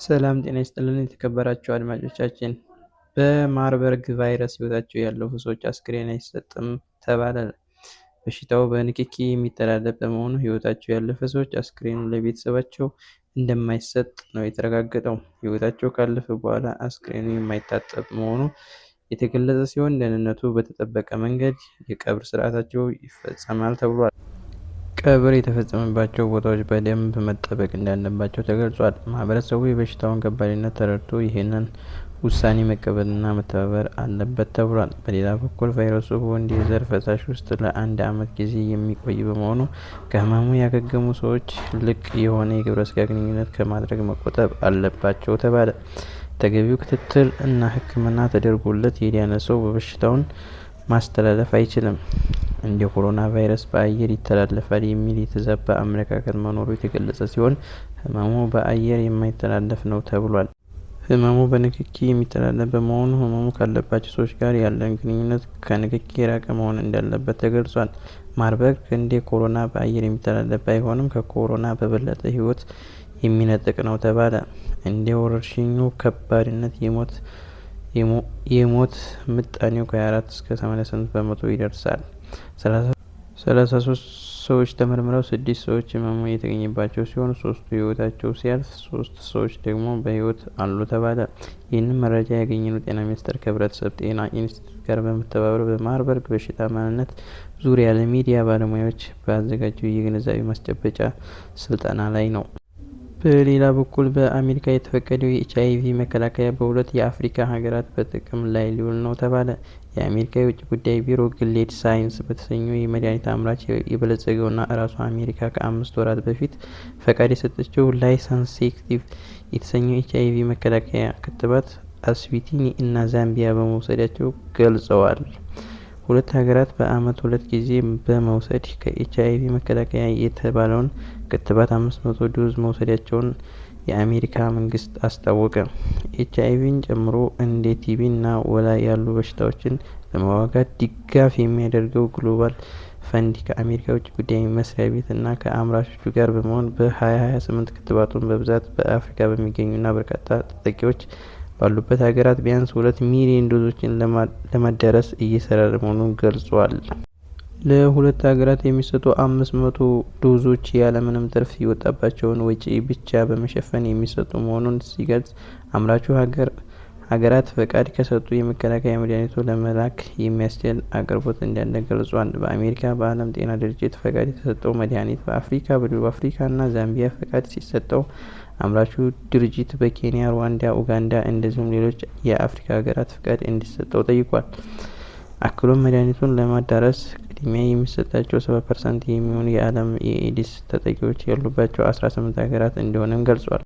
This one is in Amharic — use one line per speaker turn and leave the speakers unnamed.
ሰላም ጤና ይስጥልን የተከበራችሁ አድማጮቻችን። በማርበርግ ቫይረስ ሕይወታቸው ያለፉ ሰዎች አስክሬን አይሰጥም ተባለ። በሽታው በንክኪ የሚተላለፍ በመሆኑ ሕይወታቸው ያለፈ ሰዎች አስክሬኑ ለቤተሰባቸው እንደማይሰጥ ነው የተረጋገጠው። ሕይወታቸው ካለፈ በኋላ አስክሬኑ የማይታጠብ መሆኑ የተገለጸ ሲሆን ደህንነቱ በተጠበቀ መንገድ የቀብር ስርዓታቸው ይፈጸማል ተብሏል። ቀብር የተፈጸመባቸው ቦታዎች በደንብ መጠበቅ እንዳለባቸው ተገልጿል። ማህበረሰቡ የበሽታውን ከባድነት ተረድቶ ይህንን ውሳኔ መቀበልና መተባበር አለበት ተብሏል። በሌላ በኩል ቫይረሱ በወንድ የዘር ፈሳሽ ውስጥ ለ1 ዓመት ጊዜ የሚቆይ በመሆኑ ከህመሙ ያገገሙ ሰዎች ልቅ የሆነ የግብረ ስጋ ግንኙነት ከማድረግ መቆጠብ አለባቸው ተባለ። ተገቢው ክትትል እና ሕክምና ተደርጎለት የዳነ ሰው በሽታውን ማስተላለፍ አይችልም። እንደ ኮሮና ቫይረስ በአየር ይተላለፋል የሚል የተዛባ አመለካከት መኖሩ የተገለጸ ሲሆን ህመሙ በአየር የማይተላለፍ ነው ተብሏል። ህመሙ በንክኪ የሚተላለፍ በመሆኑ ህመሙ ካለባቸው ሰዎች ጋር ያለን ግንኙነት ከንክኪ የራቀ መሆን እንዳለበት ተገልጿል። ማርበርግ እንደ ኮሮና በአየር የሚተላለፍ ባይሆንም ከኮሮና በበለጠ ህይወት የሚነጥቅ ነው ተባለ። እንደ ወረርሽኙ ከባድነት የሞት ምጣኔው ከ24 እስከ 88 በመቶ ይደርሳል። 33 ሰዎች ተመርምረው 6 ሰዎች ህመሙ የተገኘባቸው ሲሆን 3ቱ ህይወታቸው ሲያልፍ 3 ሰዎች ደግሞ በህይወት አሉ ተባለ። ይህንን መረጃ ያገኘነው ጤና ሚኒስቴር ከህብረተሰብ ጤና ኢንስቲትዩት ጋር በመተባበር በማርበርግ በሽታ ማንነት ዙሪያ ለሚዲያ ባለሙያዎች ባዘጋጀው የግንዛቤ ማስጨበጫ ስልጠና ላይ ነው። በሌላ በኩል በአሜሪካ የተፈቀደው የኤች.አይ.ቪ መከላከያ በ2 የአፍሪካ ሀገራት በጥቅም ላይ ሊውል ነው ተባለ። የአሜሪካ የውጭ ጉዳይ ቢሮ ግሌድ ሳይንስ በተሰኘው የመድኃኒት አምራች የበለጸገውና እራሷ አሜሪካ ከ5 ወራት በፊት ፈቃድ የሰጠችው ላይሰንሴቲቭ የተሰኘው ኤች.አይ.ቪ መከላከያ ክትባት አስዊቲኒ እና ዛምቢያ በመውሰዳቸው ገልጸዋል። ሁለት ሀገራት በአመት 2 ጊዜ በመውሰድ ከኤች.አይ.ቪ መከላከያ የተባለውን ክትባት 500 ዶዝ መውሰዳቸውን የአሜሪካ መንግስት አስታወቀ። ኤች.አይ.ቪን ጨምሮ እንደ ቲቢ እና ወባ ያሉ በሽታዎችን ለመዋጋት ድጋፍ የሚያደርገው ግሎባል ፈንድ ከአሜሪካ ውጭ ጉዳይ መስሪያ ቤት እና ከአምራቾቹ ጋር በመሆን በ2028 ክትባቱን በብዛት በአፍሪካ በሚገኙና በርካታ ተጠቂዎች ባሉበት ሀገራት ቢያንስ 2 ሚሊዮን ዶዞችን ለማዳረስ እየሰራ መሆኑን ገልጿል። ለሁለት ሀገራት የሚሰጡ 500 ዶዞች ያለምንም ትርፍ የወጣባቸውን ወጪ ብቻ በመሸፈን የሚሰጡ መሆኑን ሲገልጽ፣ አምራቹ ሀገራት ፈቃድ ከሰጡ የመከላከያ መድኃኒቱ ለመላክ የሚያስችል አቅርቦት እንዳለ ገልጿል። በአሜሪካ በዓለም ጤና ድርጅት ፈቃድ የተሰጠው መድኃኒት በአፍሪካ በደቡብ አፍሪካ እና ዛምቢያ ፈቃድ ሲሰጠው አምራቹ ድርጅት በኬንያ፣ ሩዋንዳ፣ ኡጋንዳ እንደዚሁም ሌሎች የአፍሪካ ሀገራት ፈቃድ እንዲሰጠው ጠይቋል። አክሎም መድኃኒቱን ለማዳረስ ቅድሚያ የሚሰጣቸው 70% የሚሆኑ የዓለም የኤድስ ተጠቂዎች ያሉባቸው 18 ሀገራት እንደሆነም ገልጿል።